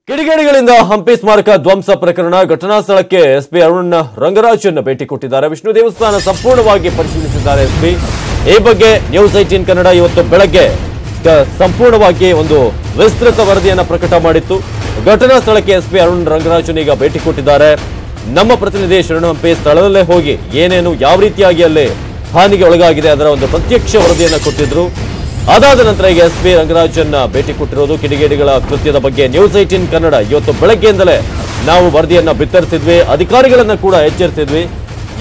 ಕಿಡಿಗೇಡಿಗಳಿಂದ ಹಂಪಿ ಸ್ಮಾರಕ ಧ್ವಂಸ ಪ್ರಕರಣ ಘಟನಾ ಸ್ಥಳಕ್ಕೆ ಎಸ್ಪಿ ಅರುಣ್ ರಂಗರಾಜನ್ ಭೇಟಿ ಕೊಟ್ಟಿದ್ದಾರೆ. ವಿಷ್ಣು ದೇವಸ್ಥಾನ ಸಂಪೂರ್ಣವಾಗಿ ಪರಿಶೀಲಿಸಿದ್ದಾರೆ ಎಸ್ಪಿ. ಈ ಬಗ್ಗೆ ನ್ಯೂಸ್ 18 ಕನ್ನಡ ಇವತ್ತು ಬೆಳಗ್ಗೆ ಸಂಪೂರ್ಣವಾಗಿ ಒಂದು ವಿಸ್ತೃತ ವರದಿಯನ್ನು ಪ್ರಕಟ ಮಾಡಿತ್ತು. ಘಟನಾ ಸ್ಥಳಕ್ಕೆ ಎಸ್ಪಿ ಅರುಣ್ ರಂಗರಾಜನ್ ಈಗ ಭೇಟಿ ಕೊಟ್ಟಿದ್ದಾರೆ. ನಮ್ಮ ಪ್ರತಿನಿಧಿ ಶರಣು ಹಂಪಿ ಸ್ಥಳದಲ್ಲೇ ಹೋಗಿ ಏನೇನು ಯಾವ ರೀತಿಯಾಗಿ ಅಲ್ಲಿ ಹಾನಿಗೆ ಒಳಗಾಗಿದೆ ಅದರ ಒಂದು ಪ್ರತ್ಯಕ್ಷ ವರದಿಯನ್ನು ಕೊಟ್ಟಿದ್ರು. ಅದಾದ ನಂತರ ಈಗ ಎಸ್ಪಿ ರಂಗರಾಜನ್ ಭೇಟಿ ಕೊಟ್ಟಿರೋದು. ಕಿಡಿಗೇಡಿಗಳ ಕೃತ್ಯದ ಬಗ್ಗೆ ನ್ಯೂಸ್ 18 ಕನ್ನಡ ಇವತ್ತು ಬೆಳಗ್ಗೆಯಿಂದಲೇ ನಾವು ವರದಿಯನ್ನ ಬಿತ್ತರಿಸಿದ್ವಿ, ಅಧಿಕಾರಿಗಳನ್ನ ಕೂಡ ಎಚ್ಚರಿಸಿದ್ವಿ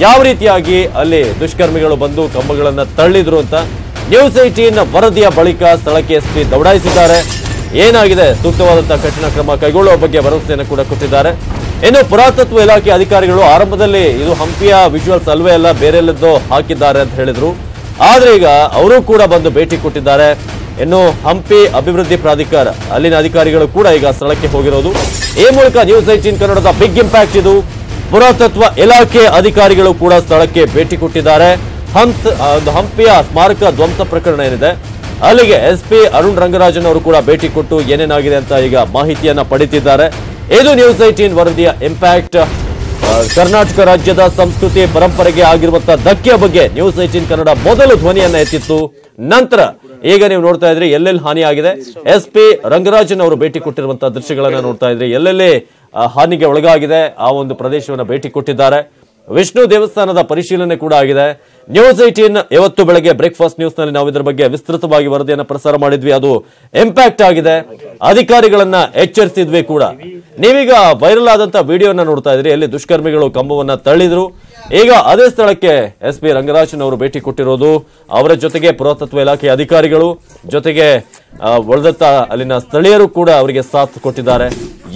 ಯಾವ ರೀತಿಯಾಗಿ ಅಲ್ಲಿ ದುಷ್ಕರ್ಮಿಗಳು ಬಂದು ಕಂಬಗಳನ್ನ ತಳ್ಳಿದ್ರು ಅಂತ. ನ್ಯೂಸ್ 18 ವರದಿಯ ಬಳಿಕ ಸ್ಥಳಕ್ಕೆ ಎಸ್ಪಿ ದೌಡಾಯಿಸಿದ್ದಾರೆ. ಏನಾಗಿದೆ ಸೂಕ್ತವಾದಂತಹ ಕಠಿಣ ಕ್ರಮ ಕೈಗೊಳ್ಳುವ ಬಗ್ಗೆ ಭರವಸೆಯನ್ನು ಕೂಡ ಕೊಟ್ಟಿದ್ದಾರೆ. ಇನ್ನು ಪುರಾತತ್ವ ಇಲಾಖೆ ಅಧಿಕಾರಿಗಳು ಆರಂಭದಲ್ಲಿ ಇದು ಹಂಪಿಯ ವಿಜುವಲ್ಸ್ ಅಲ್ವೇ ಅಲ್ಲ ಬೇರೆಲ್ಲದೋ ಹಾಕಿದ್ದಾರೆ ಅಂತ ಹೇಳಿದ್ರು. ಆದ್ರೆ ಈಗ ಅವರು ಕೂಡ ಬಂದು ಭೇಟಿ ಕೊಟ್ಟಿದ್ದಾರೆ. ಇನ್ನು ಹಂಪಿ ಅಭಿವೃದ್ಧಿ ಪ್ರಾಧಿಕಾರ ಅಲ್ಲಿನ ಅಧಿಕಾರಿಗಳು ಕೂಡ ಈಗ ಸ್ಥಳಕ್ಕೆ ಹೋಗಿರೋದು. ಈ ಮೂಲಕ ನ್ಯೂಸ್ 18 ಕನ್ನಡದ ಬಿಗ್ ಇಂಪ್ಯಾಕ್ಟ್ ಇದು. ಪುರಾತತ್ವ ಇಲಾಖೆ ಅಧಿಕಾರಿಗಳು ಕೂಡ ಸ್ಥಳಕ್ಕೆ ಭೇಟಿ ಕೊಟ್ಟಿದ್ದಾರೆ. ಹಂಪಿಯ ಸ್ಮಾರಕ ಧ್ವಂಸ ಪ್ರಕರಣ ಏನಿದೆ ಅಲ್ಲಿಗೆ ಎಸ್ಪಿ ಅರುಣ್ ರಂಗರಾಜನ್ ಅವರು ಕೂಡ ಭೇಟಿ ಕೊಟ್ಟು ಏನೇನಾಗಿದೆ ಅಂತ ಈಗ ಮಾಹಿತಿಯನ್ನ ಪಡೆದಿದ್ದಾರೆ. ಇದು ನ್ಯೂಸ್ 18 ವರದಿಯ ಇಂಪ್ಯಾಕ್ಟ್. ಕರ್ನಾಟಕ ರಾಜ್ಯದ ಸಂಸ್ಕೃತಿ ಪರಂಪರೆಗೆ ಆಗಿರುವಂತಹ ಧಕ್ಕೆಯ ಬಗ್ಗೆ ನ್ಯೂಸ್ 18 ಕನ್ನಡ ಮೊದಲು ಧ್ವನಿಯನ್ನ ಎತ್ತಿತ್ತು. ನಂತರ ಈಗ ನೀವು ನೋಡ್ತಾ ಇದ್ರಿ ಎಲ್ಲೆಲ್ಲಿ ಹಾನಿ ಆಗಿದೆ. ಎಸ್ಪಿ ರಂಗರಾಜನ್ ಅವರು ಭೇಟಿ ಕೊಟ್ಟಿರುವಂತಹ ದೃಶ್ಯಗಳನ್ನ ನೋಡ್ತಾ ಇದ್ರಿ. ಎಲ್ಲೆಲ್ಲಿ ಹಾನಿಗೆ ಒಳಗಾಗಿದೆ ಆ ಒಂದು ಪ್ರದೇಶವನ್ನು ಭೇಟಿ ಕೊಟ್ಟಿದ್ದಾರೆ. ವಿಷ್ಣು ದೇವಸ್ಥಾನದ ಪರಿಶೀಲನೆ ಕೂಡ ಆಗಿದೆ. ನ್ಯೂಸ್ 18 ಇವತ್ತು ಬೆಳಗ್ಗೆ ಬ್ರೇಕ್ಫಾಸ್ಟ್ ನ್ಯೂಸ್ ನಲ್ಲಿ ನಾವು ಇದರ ಬಗ್ಗೆ ವಿಸ್ತೃತವಾಗಿ ವರದಿಯನ್ನು ಪ್ರಸಾರ ಮಾಡಿದ್ವಿ. ಅದು ಇಂಪ್ಯಾಕ್ಟ್ ಆಗಿದೆ. ಅಧಿಕಾರಿಗಳನ್ನ ಎಚ್ಚರಿಸಿದ್ವಿ ಕೂಡ. ನೀವೀಗ ವೈರಲ್ ಆದಂತಹ ವಿಡಿಯೋನ ನೋಡ್ತಾ ಇದ್ರಿ. ಎಲ್ಲಿ ದುಷ್ಕರ್ಮಿಗಳು ಕಂಬವನ್ನ ತಳ್ಳಿದ್ರು. ಈಗ ಅದೇ ಸ್ಥಳಕ್ಕೆ ಎಸ್ಪಿ ರಂಗರಾಜನ್ ಅವರು ಭೇಟಿ ಕೊಟ್ಟಿರೋದು. ಅವರ ಜೊತೆಗೆ ಪುರಾತತ್ವ ಇಲಾಖೆ ಅಧಿಕಾರಿಗಳು ಜೊತೆಗೆ ಉಳಿದಂತ ಅಲ್ಲಿನ ಸ್ಥಳೀಯರು ಕೂಡ ಅವರಿಗೆ ಸಾಥ್ ಕೊಟ್ಟಿದ್ದಾರೆ.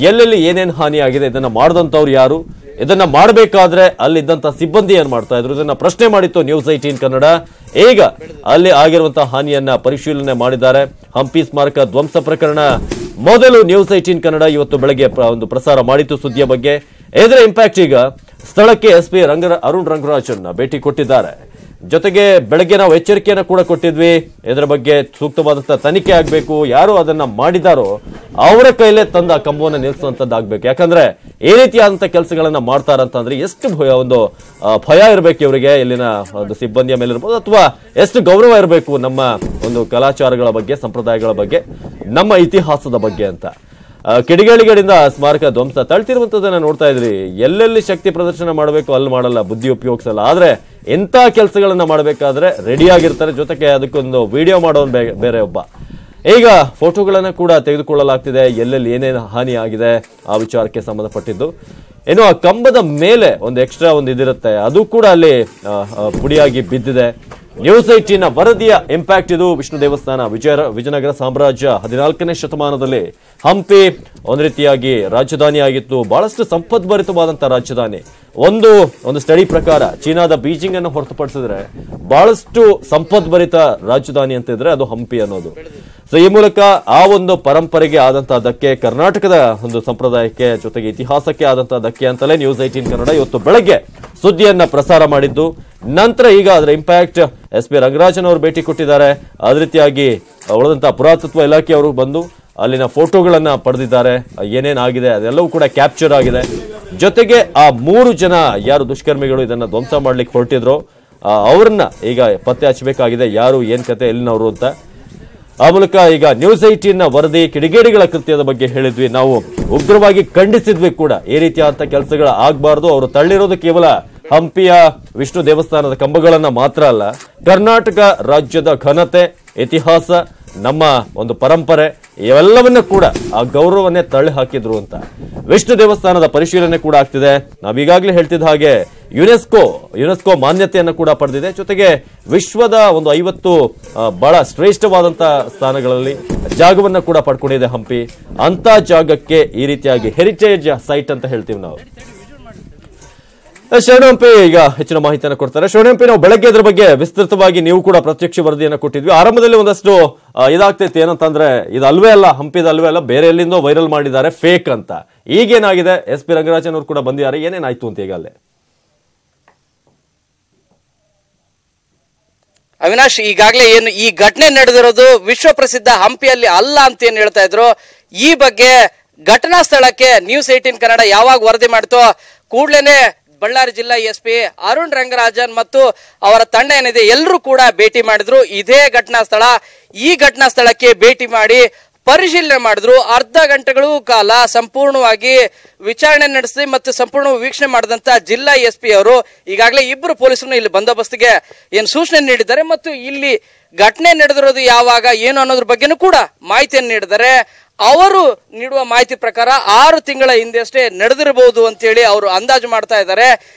ಎಲ್ಲೆಲ್ಲಿ ಏನೇನು ಹಾನಿ ಆಗಿದೆ, ಇದನ್ನ ಮಾಡಿದಂತವ್ರು ಯಾರು, ಇದನ್ನ ಮಾಡಬೇಕಾದ್ರೆ ಅಲ್ಲಿದ್ದಂತ ಸಿಬ್ಬಂದಿ ಏನ್ ಮಾಡ್ತಾ ಇದ್ರು, ಇದನ್ನ ಪ್ರಶ್ನೆ ಮಾಡಿತ್ತು ನ್ಯೂಸ್ 18 ಕನ್ನಡ. ಈಗ ಅಲ್ಲಿ ಆಗಿರುವಂತಹ ಹಾನಿಯನ್ನ ಪರಿಶೀಲನೆ ಮಾಡಿದ್ದಾರೆ. ಹಂಪಿ ಸ್ಮಾರಕ ಧ್ವಂಸ ಪ್ರಕರಣ ಮೊದಲು ನ್ಯೂಸ್ 18 ಕನ್ನಡ ಇವತ್ತು ಬೆಳಗ್ಗೆ ಒಂದು ಪ್ರಸಾರ ಮಾಡಿತ್ತು ಸುದ್ದಿಯ ಬಗ್ಗೆ. ಇದರ ಇಂಪ್ಯಾಕ್ಟ್ ಈಗ ಸ್ಥಳಕ್ಕೆ ಎಸ್ಪಿ ಅರುಣ್ ರಂಗರಾಜನ್ ಭೇಟಿ ಕೊಟ್ಟಿದ್ದಾರೆ. ಜೊತೆಗೆ ಬೆಳಗ್ಗೆ ನಾವು ಎಚ್ಚರಿಕೆಯನ್ನು ಕೂಡ ಕೊಟ್ಟಿದ್ವಿ. ಇದರ ಬಗ್ಗೆ ಸೂಕ್ತವಾದಂತಹ ತನಿಖೆ ಆಗ್ಬೇಕು. ಯಾರು ಅದನ್ನ ಮಾಡಿದಾರೋ ಅವರ ಕೈಲೇ ತಂದ ಕಂಬವನ್ನು ನಿಲ್ಲಿಸುವಂತದ್ದಾಗಬೇಕು. ಯಾಕಂದ್ರೆ ಈ ರೀತಿಯಾದಂತಹ ಕೆಲಸಗಳನ್ನ ಮಾಡ್ತಾರಂತಂದ್ರೆ ಎಷ್ಟು ಒಂದು ಭಯ ಇರಬೇಕು ಇವರಿಗೆ, ಇಲ್ಲಿನ ಒಂದು ಸಿಬ್ಬಂದಿಯ ಮೇಲೆ ಇರ್ಬೋದು, ಅಥವಾ ಎಷ್ಟು ಗೌರವ ಇರಬೇಕು ನಮ್ಮ ಒಂದು ಕಲಾಚಾರಗಳ ಬಗ್ಗೆ, ಸಂಪ್ರದಾಯಗಳ ಬಗ್ಗೆ, ನಮ್ಮ ಇತಿಹಾಸದ ಬಗ್ಗೆ ಅಂತ. ಕಿಡಿಗೇಡಿಗಳಿಂದ ಸ್ಮಾರಕ ಧ್ವಂಸ ತಳ್ತಿರುವಂತದನ್ನ ನೋಡ್ತಾ ಇದ್ರಿ. ಎಲ್ಲೆಲ್ಲಿ ಶಕ್ತಿ ಪ್ರದರ್ಶನ ಮಾಡಬೇಕು ಅಲ್ಲಿ ಮಾಡಲ್ಲ, ಬುದ್ಧಿ ಉಪಯೋಗಿಸಲ್ಲ. ಆದ್ರೆ ಎಂತ ಕೆಲಸಗಳನ್ನ ಮಾಡಬೇಕಾದ್ರೆ ರೆಡಿ ಆಗಿರ್ತಾರೆ. ಜೊತೆಗೆ ಅದಕ್ಕೊಂದು ವಿಡಿಯೋ ಮಾಡೋನ್ ಬೇರೆ ಒಬ್ಬ. ಈಗ ಫೋಟೋಗಳನ್ನ ಕೂಡ ತೆಗೆದುಕೊಳ್ಳಲಾಗ್ತಿದೆ ಎಲ್ಲೆಲ್ಲಿ ಏನೇನು ಹಾನಿ ಆಗಿದೆ ಆ ವಿಚಾರಕ್ಕೆ ಸಂಬಂಧಪಟ್ಟಿದ್ದು. ಇನ್ನು ಆ ಕಂಬದ ಮೇಲೆ ಒಂದು ಎಕ್ಸ್ಟ್ರಾ ಒಂದು ಇದಿರುತ್ತೆ, ಅದು ಕೂಡ ಅಲ್ಲಿ ಪುಡಿಯಾಗಿ ಬಿದ್ದಿದೆ. ನ್ಯೂಸ್ 18 ವರದಿಯ ಇಂಪ್ಯಾಕ್ಟ್ ಇದು. ವಿಷ್ಣು ದೇವಸ್ಥಾನ ವಿಜಯನಗರ ಸಾಮ್ರಾಜ್ಯ 14ನೇ ಶತಮಾನದಲ್ಲಿ ಹಂಪಿ ಒಂದು ರೀತಿಯಾಗಿ ರಾಜಧಾನಿ ಆಗಿತ್ತು. ಬಹಳಷ್ಟು ಸಂಪದ್ಭರಿತವಾದಂತಹ ರಾಜಧಾನಿ. ಒಂದು ಸ್ಟಡಿ ಪ್ರಕಾರ ಚೀನಾದ ಬೀಜಿಂಗ್ ಅನ್ನು ಹೊರತುಪಡಿಸಿದ್ರೆ ಬಹಳಷ್ಟು ಸಂಪದ್ಭರಿತ ರಾಜಧಾನಿ ಅಂತ ಇದ್ರೆ ಅದು ಹಂಪಿ ಅನ್ನೋದು. ಸೊ ಈ ಮೂಲಕ ಆ ಒಂದು ಪರಂಪರೆಗೆ ಆದಂತಹ ಧಕ್ಕೆ, ಕರ್ನಾಟಕದ ಒಂದು ಸಂಪ್ರದಾಯಕ್ಕೆ ಜೊತೆಗೆ ಇತಿಹಾಸಕ್ಕೆ ಆದಂತಹ ಧಕ್ಕೆ ಅಂತಲೇ ನ್ಯೂಸ್ 18 ಕನ್ನಡ ಇವತ್ತು ಬೆಳಗ್ಗೆ ಸುದ್ದಿಯನ್ನ ಪ್ರಸಾರ ಮಾಡಿದ್ದು. ನಂತರ ಈಗ ಅದರ ಇಂಪ್ಯಾಕ್ಟ್ ಎಸ್ಪಿ ರಂಗರಾಜನ್ ಅವರು ಭೇಟಿ ಕೊಟ್ಟಿದ್ದಾರೆ. ಅದೇ ರೀತಿಯಾಗಿ ಉಳಿದಂತಹ ಪುರಾತತ್ವ ಇಲಾಖೆಯವರು ಬಂದು ಅಲ್ಲಿನ ಫೋಟೋಗಳನ್ನ ಪಡೆದಿದ್ದಾರೆ. ಏನೇನಾಗಿದೆ ಅದೆಲ್ಲವೂ ಕೂಡ ಕ್ಯಾಪ್ಚರ್ ಆಗಿದೆ. ಜೊತೆಗೆ ಆ 3 ಜನ ಯಾರು ದುಷ್ಕರ್ಮಿಗಳು ಇದನ್ನ ಧ್ವಂಸ ಮಾಡ್ಲಿಕ್ಕೆ ಹೊರಟಿದ್ರು ಅವ್ರನ್ನ ಈಗ ಪತ್ತೆ ಹಚ್ಚಬೇಕಾಗಿದೆ. ಯಾರು, ಏನ್ ಕತೆ, ಎಲ್ಲಿನವರು ಅಂತ. ಆ ಮೂಲಕ ಈಗ ನ್ಯೂಸ್ 18 ವರದಿ ಕಿಡಿಗೇಡಿಗಳ ಕೃತ್ಯದ ಬಗ್ಗೆ ಹೇಳಿದ್ವಿ. ನಾವು ಉಗ್ರವಾಗಿ ಖಂಡಿಸಿದ್ವಿ ಕೂಡ. ಈ ರೀತಿಯಾದಂತಹ ಕೆಲಸಗಳು ಆಗ್ಬಾರ್ದು. ಅವರು ತಳ್ಳಿರೋದು ಕೇವಲ ಹಂಪಿಯ ವಿಷ್ಣು ದೇವಸ್ಥಾನದ ಕಂಬಗಳನ್ನ ಮಾತ್ರ ಅಲ್ಲ, ಕರ್ನಾಟಕ ರಾಜ್ಯದ ಘನತೆ, ಇತಿಹಾಸ, ನಮ್ಮ ಒಂದು ಪರಂಪರೆ ಇವೆಲ್ಲವನ್ನ ಕೂಡ ಆ ಗೌರವನ್ನೇ ತಳ್ಳಿ ಹಾಕಿದ್ರು ಅಂತ. ವಿಷ್ಣು ದೇವಸ್ಥಾನದ ಪರಿಶೀಲನೆ ಕೂಡ ಆಗ್ತಿದೆ. ನಾವೀಗಾಗಲೇ ಹೇಳ್ತಿದ್ದ ಹಾಗೆ ಯುನೆಸ್ಕೋ ಮಾನ್ಯತೆಯನ್ನು ಕೂಡ ಪಡೆದಿದೆ. ಜೊತೆಗೆ ವಿಶ್ವದ ಒಂದು 50 ಬಹಳ ಶ್ರೇಷ್ಠವಾದಂತಹ ಸ್ಥಾನಗಳಲ್ಲಿ ಜಾಗವನ್ನ ಕೂಡ ಪಡ್ಕೊಂಡಿದೆ ಹಂಪಿ. ಅಂತ ಜಾಗಕ್ಕೆ ಈ ರೀತಿಯಾಗಿ ಹೆರಿಟೇಜ್ ಸೈಟ್ ಅಂತ ಹೇಳ್ತೀವಿ ನಾವು. ಶರಣು ಹಂಪಿ ಈಗ ಹೆಚ್ಚಿನ ಮಾಹಿತಿಯನ್ನು ಕೊಡ್ತಾರೆ. ಶರಣು ಹಂಪಿ, ನಾವು ಬೆಳಗ್ಗೆ ಇದ್ರ ಬಗ್ಗೆ ವಿಸ್ತೃತವಾಗಿ ನೀವು ಕೂಡ ಪ್ರತ್ಯಕ್ಷ ವರದಿಯನ್ನು ಕೊಟ್ಟಿದ್ವಿ. ಆರಂಭದಲ್ಲಿ ಒಂದಷ್ಟು ಇದಾಗ್ತೈತಿ ಏನಂತಂದ್ರೆ ಇದು ಅಲ್ವೇ ಅಲ್ಲ, ಹಂಪಿದ ಅಲ್ವೇ ಅಲ್ಲ, ಬೇರೆ ಎಲ್ಲಿಂದೋ ವೈರಲ್ ಮಾಡಿದ್ದಾರೆ ಫೇಕ್ ಅಂತ. ಈಗೇನಾಗಿದೆ, ಎಸ್ಪಿ ರಂಗರಾಜನ್ ಅವರು ಕೂಡ ಬಂದಿದ್ದಾರೆ, ಏನೇನಾಯ್ತು ಅಂತ ಈಗ ಅಲ್ಲೇ ಅವಿನಾಶ್, ಈಗಾಗಲೇ ಏನು ಈ ಘಟನೆ ನಡೆದಿರೋದು ವಿಶ್ವ ಪ್ರಸಿದ್ಧ ಹಂಪಿಯಲ್ಲಿ ಅಲ್ಲ ಅಂತ ಏನ್ ಹೇಳ್ತಾ ಇದ್ರು, ಈ ಬಗ್ಗೆ ಘಟನಾ ಸ್ಥಳಕ್ಕೆ ನ್ಯೂಸ್18 ಕನ್ನಡ ಯಾವಾಗ ವರದಿ ಮಾಡ್ತೋ ಕೂಡ್ಲೇನೆ ಬಳ್ಳಾರಿ ಜಿಲ್ಲಾ ಎಸ್ಪಿ ಅರುಣ್ ರಂಗರಾಜನ್ ಮತ್ತು ಅವರ ತಂಡ ಏನಿದೆ ಎಲ್ಲರೂ ಕೂಡ ಭೇಟಿ ಮಾಡಿದ್ರು. ಇದೇ ಘಟನಾ ಸ್ಥಳ. ಈ ಘಟನಾ ಸ್ಥಳಕ್ಕೆ ಭೇಟಿ ಮಾಡಿ ಪರಿಶೀಲನೆ ಮಾಡಿದ್ರು. ಅರ್ಧ ಗಂಟೆಗಳು ಕಾಲ ಸಂಪೂರ್ಣವಾಗಿ ವಿಚಾರಣೆ ನಡೆಸಿ ಮತ್ತು ಸಂಪೂರ್ಣ ವೀಕ್ಷಣೆ ಮಾಡಿದಂತ ಜಿಲ್ಲಾ ಎಸ್ಪಿ ಅವರು ಈಗಾಗಲೇ ಇಬ್ಬರು ಪೊಲೀಸರನ್ನು ಇಲ್ಲಿ ಬಂದೋಬಸ್ತಿಗೆ ಏನು ಸೂಚನೆ ನೀಡಿದ್ದಾರೆ ಮತ್ತು ಇಲ್ಲಿ ಘಟನೆ ನಡೆದಿರೋದು ಯಾವಾಗ ಏನು ಅನ್ನೋದ್ರ ಬಗ್ಗೆನೂ ಕೂಡ ಮಾಹಿತಿಯನ್ನು ನೀಡಿದ್ದಾರೆ. ಅವರು ನೀಡುವ ಮಾಹಿತಿ ಪ್ರಕಾರ 6 ತಿಂಗಳ ಹಿಂದೆಷ್ಟೇ ನಡೆದಿರಬಹುದು ಅಂತ ಹೇಳಿ ಅವರು ಅಂದಾಜು ಮಾಡ್ತಾ ಇದ್ದಾರೆ.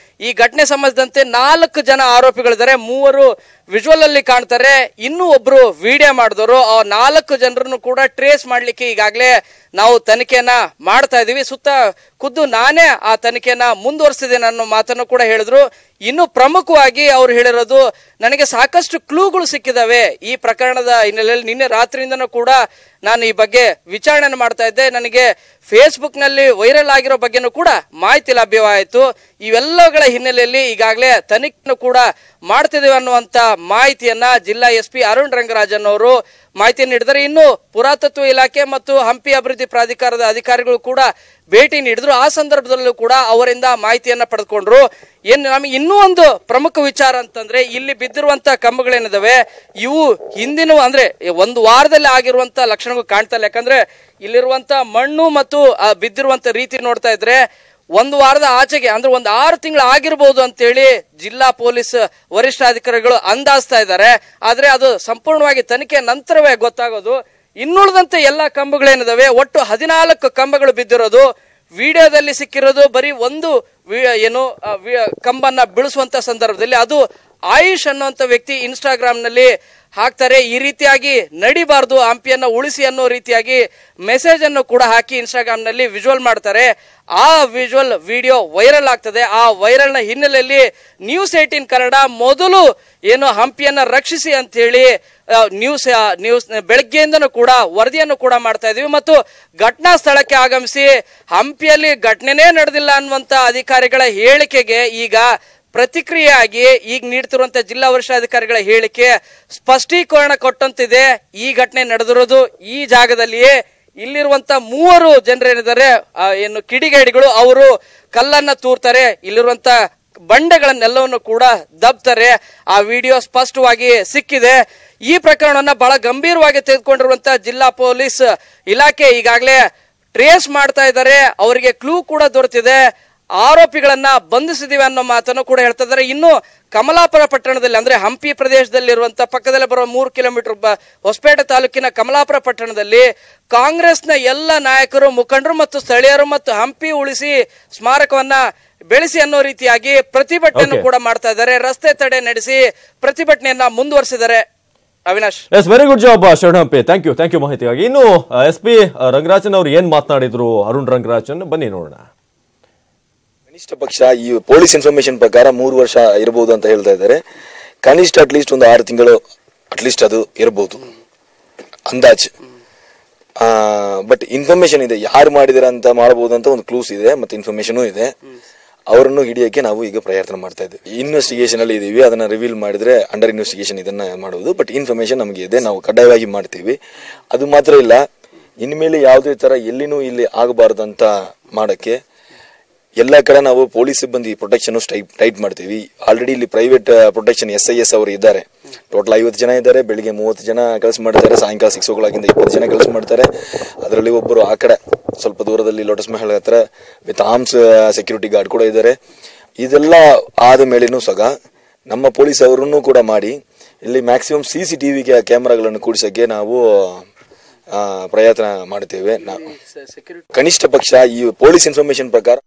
ಈ ಘಟನೆ ಸಂಬಂಧಿಸಿದಂತೆ 4 ಜನ ಆರೋಪಿಗಳಿದ್ದಾರೆ. 3 ವಿಜುವಲ್ ಅಲ್ಲಿ ಕಾಣ್ತಾರೆ, ಇನ್ನೂ ಒಬ್ರು ವಿಡಿಯೋ ಮಾಡಿದವರು. ಆ 4 ಜನರನ್ನು ಕೂಡ ಟ್ರೇಸ್ ಮಾಡ್ಲಿಕ್ಕೆ ಈಗಾಗಲೇ ನಾವು ತನಿಖೆಯನ್ನ ಮಾಡ್ತಾ ಇದೀವಿ. ಸುತ್ತ ಖುದ್ದು ನಾನೇ ಆ ತನಿಖೆಯನ್ನ ಮುಂದುವರಿಸಿದ್ದೇನೆ ಅನ್ನೋ ಮಾತನ್ನು ಕೂಡ ಹೇಳಿದ್ರು. ಇನ್ನು ಪ್ರಮುಖವಾಗಿ ಅವ್ರು ಹೇಳಿರೋದು, ನನಗೆ ಸಾಕಷ್ಟು ಕ್ಲೂಗಳು ಸಿಕ್ಕಿದಾವೆ ಈ ಪ್ರಕರಣದ ಹಿನ್ನೆಲೆಯಲ್ಲಿ. ನಿನ್ನೆ ರಾತ್ರಿಯಿಂದನೂ ಕೂಡ ನಾನು ಈ ಬಗ್ಗೆ ವಿಚಾರಣೆ ಮಾಡ್ತಾ ಇದ್ದೆ. ನನಗೆ ಫೇಸ್ಬುಕ್ ನಲ್ಲಿ ವೈರಲ್ ಆಗಿರೋ ಬಗ್ಗೆನೂ ಕೂಡ ಮಾಹಿತಿ ಲಭ್ಯವಾಯಿತು. ಇವೆಲ್ಲಗಳ ಹಿನ್ನೆಲೆಯಲ್ಲಿ ಈಗಾಗಲೇ ತನಿಖೆಯನ್ನು ಕೂಡ ಮಾಡ್ತಿದ್ದೇವೆ ಅನ್ನುವಂತ ಮಾಹಿತಿಯನ್ನ ಜಿಲ್ಲಾ ಎಸ್ಪಿ ಅರುಣ್ ರಂಗರಾಜನ್ ಅವರು ಮಾಹಿತಿ ನೀಡಿದ್ದಾರೆ. ಇನ್ನು ಪುರಾತತ್ವ ಇಲಾಖೆ ಮತ್ತು ಹಂಪಿ ಅಭಿವೃದ್ಧಿ ಪ್ರಾಧಿಕಾರದ ಅಧಿಕಾರಿಗಳು ಕೂಡ ಭೇಟಿ ನೀಡಿದ್ರು. ಆ ಸಂದರ್ಭದಲ್ಲೂ ಕೂಡ ಅವರಿಂದ ಮಾಹಿತಿಯನ್ನ ಪಡೆದುಕೊಂಡ್ರು. ನಮಗೆ ಇನ್ನೂ ಒಂದು ಪ್ರಮುಖ ವಿಚಾರ ಅಂತಂದ್ರೆ, ಇಲ್ಲಿ ಬಿದ್ದಿರುವಂತ ಕಂಬಗಳೇನಿದಾವೆ ಇವು ಹಿಂದಿನ ಅಂದ್ರೆ 1 ವಾರದಲ್ಲಿ ಆಗಿರುವಂತ ಲಕ್ಷಣಗಳು ಕಾಣ್ತಾ ಇಲ್ಲ. ಯಾಕಂದ್ರೆ ಇಲ್ಲಿರುವಂತ ಮಣ್ಣು ಮತ್ತು ಬಿದ್ದಿರುವಂತ ರೀತಿ ನೋಡ್ತಾ ಇದ್ರೆ 1 ವಾರದ ಆಚೆಗೆ ಅಂದ್ರೆ 6 ತಿಂಗಳು ಆಗಿರಬಹುದು ಅಂತೇಳಿ ಜಿಲ್ಲಾ ಪೊಲೀಸ್ ವರಿಷ್ಠಾಧಿಕಾರಿಗಳು ಅಂದಾಜ್ತಾ ಇದ್ದಾರೆ. ಆದ್ರೆ ಅದು ಸಂಪೂರ್ಣವಾಗಿ ತನಿಖೆ ನಂತರವೇ ಗೊತ್ತಾಗೋದು. ಇನ್ನುಳಿದಂತೆ ಎಲ್ಲಾ ಕಂಬಗಳೇನಿದಾವೆ ಒಟ್ಟು 14 ಕಂಬಗಳು ಬಿದ್ದಿರೋದು. ವಿಡಿಯೋದಲ್ಲಿ ಸಿಕ್ಕಿರೋದು ಬರೀ ಒಂದು ಕಂಬನ್ನ ಬೀಳಿಸುವಂತ ಸಂದರ್ಭದಲ್ಲಿ ಅದು ಆಯುಷ್ ಅನ್ನುವಂತ ವ್ಯಕ್ತಿ ಇನ್ಸ್ಟಾಗ್ರಾಮ್ ನಲ್ಲಿ ಹಾಕ್ತಾರೆ. ಈ ರೀತಿಯಾಗಿ ನಡಿಬಾರ್ದು, ಹಂಪಿಯನ್ನ ಉಳಿಸಿ ಅನ್ನೋ ರೀತಿಯಾಗಿ ಮೆಸೇಜ್ ಅನ್ನು ಕೂಡ ಹಾಕಿ ಇನ್ಸ್ಟಾಗ್ರಾಮ್ ನಲ್ಲಿ ವಿಜುವಲ್ ಮಾಡ್ತಾರೆ. ಆ ವಿಜುವಲ್ ವಿಡಿಯೋ ವೈರಲ್ ಆಗ್ತದೆ. ಆ ವೈರಲ್ ನ ಹಿನ್ನೆಲೆಯಲ್ಲಿ ನ್ಯೂಸ್18 ಕನ್ನಡ ಮೊದಲು ಹಂಪಿಯನ್ನ ರಕ್ಷಿಸಿ ಅಂತ ಹೇಳಿ ನ್ಯೂಸ್ ಬೆಳಗ್ಗೆಯಿಂದನೂ ಕೂಡ ವರದಿಯನ್ನು ಕೂಡ ಮಾಡ್ತಾ ಇದೀವಿ. ಮತ್ತು ಘಟನಾ ಸ್ಥಳಕ್ಕೆ ಆಗಮಿಸಿ ಹಂಪಿಯಲ್ಲಿ ಘಟನೆನೇ ನಡೆದಿಲ್ಲ ಅನ್ನುವಂತ ಅಧಿಕಾರಿಗಳ ಹೇಳಿಕೆಗೆ ಈಗ ಪ್ರತಿಕ್ರಿಯೆಯಾಗಿ ಈಗ ನೀಡ್ತಿರುವಂತ ಜಿಲ್ಲಾ ವರಿಷ್ಠಾಧಿಕಾರಿಗಳ ಹೇಳಿಕೆ ಸ್ಪಷ್ಟೀಕರಣ ಕೊಟ್ಟಂತಿದೆ. ಈ ಘಟನೆ ನಡೆದಿರೋದು ಈ ಜಾಗದಲ್ಲಿಯೇ. ಇಲ್ಲಿರುವಂತ 3 ಜನರೇನಿದ್ದಾರೆ ಕಿಡಿಗೇಡಿಗಳು, ಅವರು ಕಲ್ಲನ್ನ ತೂರ್ತಾರೆ, ಇಲ್ಲಿರುವಂತ ಬಂಡೆಗಳನ್ನೆಲ್ಲವನ್ನು ಕೂಡ ದಬ್ತಾರೆ. ಆ ವಿಡಿಯೋ ಸ್ಪಷ್ಟವಾಗಿ ಸಿಕ್ಕಿದೆ. ಈ ಪ್ರಕರಣವನ್ನ ಬಹಳ ಗಂಭೀರವಾಗಿ ತೆಗೆದುಕೊಂಡಿರುವಂತ ಜಿಲ್ಲಾ ಪೊಲೀಸ್ ಇಲಾಖೆ ಈಗಾಗಲೇ ಟ್ರೇಸ್ ಮಾಡ್ತಾ ಇದ್ದಾರೆ. ಅವರಿಗೆ ಕ್ಲೂ ಕೂಡ ದೊರೆತಿದೆ. ಆರೋಪಿಗಳನ್ನ ಬಂಧಿಸಿದೀವಿ ಅನ್ನೋ ಮಾತನ್ನು ಕೂಡ ಹೇಳ್ತಾ ಇದ್ದಾರೆ. ಇನ್ನು ಕಮಲಾಪುರ ಪಟ್ಟಣದಲ್ಲಿ ಅಂದ್ರೆ ಹಂಪಿ ಪ್ರದೇಶದಲ್ಲಿರುವಂತ ಪಕ್ಕದಲ್ಲೇ ಬರುವ 3 ಕಿಲೋಮೀಟರ್ ಹೊಸಪೇಟೆ ತಾಲೂಕಿನ ಕಮಲಾಪುರ ಪಟ್ಟಣದಲ್ಲಿ ಕಾಂಗ್ರೆಸ್ನ ಎಲ್ಲ ನಾಯಕರು, ಮುಖಂಡರು ಮತ್ತು ಸ್ಥಳೀಯರು ಮತ್ತು ಹಂಪಿ ಉಳಿಸಿ ಸ್ಮಾರಕವನ್ನ ಬೆಳೆಸಿ ಅನ್ನೋ ರೀತಿಯಾಗಿ ಪ್ರತಿಭಟನೆಯನ್ನು ಕೂಡ ಮಾಡ್ತಾ ಇದ್ದಾರೆ. ರಸ್ತೆ ತಡೆ ನಡೆಸಿ ಪ್ರತಿಭಟನೆಯನ್ನ ಮುಂದುವರಿಸಿದ್ದಾರೆ. ಅವಿನಾಶ್, ವೆರಿ ಗುಡ್ ಜಾಬ್ ಶರಣ ಹಂಪಿ. ಥ್ಯಾಂಕ್ ಯು ಮಾಹಿತಿಗಾಗಿ. ಇನ್ನು ಎಸ್ಪಿ ರಂಗರಾಜನ್ ಅವರು ಏನ್ ಮಾತನಾಡಿದ್ರು, ಅರುಣ್ ರಂಗರಾಜನ್, ಬನ್ನಿ ನೋಡೋಣ. ಕನಿಷ್ಠ ಪಕ್ಷ ಈ ಪೊಲೀಸ್ ಇನ್ಫಾರ್ಮೇಶನ್ ಪ್ರಕಾರ 3 ವರ್ಷ ಇರಬಹುದು ಅಂತ ಹೇಳ್ತಾ ಇದ್ದಾರೆ. ಕನಿಷ್ಠ ಅಟ್ಲೀಸ್ಟ್ ಒಂದು 6 ತಿಂಗಳು ಅಟ್ಲೀಸ್ಟ್ ಅದು ಇರಬಹುದು ಅಂದಾಜು. ಬಟ್ ಇನ್ಫಾರ್ಮೇಶನ್ ಇದೆ, ಯಾರು ಮಾಡಿದಾರೆ ಅಂತ ಮಾಡಬಹುದು ಅಂತ ಒಂದು ಕ್ಲೂಸ್ ಇದೆ, ಮತ್ತೆ ಇನ್ಫಾರ್ಮೇಶನ್ ಇದೆ. ಅವರನ್ನು ಹಿಡಿಯಕ್ಕೆ ನಾವು ಈಗ ಪ್ರಯತ್ನ ಮಾಡ್ತಾ ಇದ್ದೇವೆ. ಇನ್ವೆಸ್ಟಿಗೇಷನ್ ಅಲ್ಲಿ ಇದೀವಿ, ಅದನ್ನ ರಿವೀಲ್ ಮಾಡಿದ್ರೆ ಅಂಡರ್ ಇನ್ವೆಸ್ಟಿಗೇಷನ್ ಇದನ್ನ ಮಾಡುವುದು. ಬಟ್ ಇನ್ಫಾರ್ಮೇಶನ್ ನಮಗೆ ಇದೆ, ನಾವು ಕಡ್ಡಾಯವಾಗಿ ಮಾಡ್ತೀವಿ. ಅದು ಮಾತ್ರ ಇಲ್ಲ, ಇನ್ಮೇಲೆ ಯಾವುದೇ ತರ ಎಲ್ಲಿನೂ ಇಲ್ಲಿ ಆಗಬಾರ್ದು ಅಂತ ಮಾಡಕ್ಕೆ ಎಲ್ಲ ಕಡೆ ನಾವು ಪೊಲೀಸ್ ಸಿಬ್ಬಂದಿ ಪ್ರೊಟೆಕ್ಷನ್ ಟೈಟ್ ಮಾಡ್ತೀವಿ. ಆಲ್ರೆಡಿ ಇಲ್ಲಿ ಪ್ರೈವೇಟ್ ಪ್ರೊಟೆಕ್ಷನ್ SIS ಅವರು ಇದ್ದಾರೆ. ಟೋಟಲ್ 50 ಜನ ಇದ್ದಾರೆ. ಬೆಳಿಗ್ಗೆ 30 ಜನ ಕೆಲಸ ಮಾಡ್ತಾರೆ, ಸಾಯಂಕಾಲ 6 o'clock 20 ಜನ ಕೆಲಸ ಮಾಡ್ತಾರೆ. ಅದರಲ್ಲಿ ಒಬ್ಬರು ಆ ಕಡೆ ಸ್ವಲ್ಪ ದೂರದಲ್ಲಿ ಲೋಟಸ್ ಮಹಲ್ ಹತ್ರ ವಿತ್ ಆರ್ಮ್ಸ್ ಸೆಕ್ಯೂರಿಟಿ ಗಾರ್ಡ್ ಕೂಡ ಇದ್ದಾರೆ. ಇದೆಲ್ಲ ಆದ ಮೇಲೇನೂ ಸಹ ನಮ್ಮ ಪೊಲೀಸ್ ಅವರನ್ನು ಕೂಡ ಮಾಡಿ ಇಲ್ಲಿ ಮ್ಯಾಕ್ಸಿಮಮ್ CCTV ಕ್ಯಾಮೆರಾಗಳನ್ನು ಕೂಡಿಸಕ್ಕೆ ನಾವು ಪ್ರಯತ್ನ ಮಾಡ್ತೇವೆ. ಕನಿಷ್ಠ ಪಕ್ಷ ಈ ಪೊಲೀಸ್ ಇನ್ಫಾರ್ಮೇಶನ್ ಪ್ರಕಾರ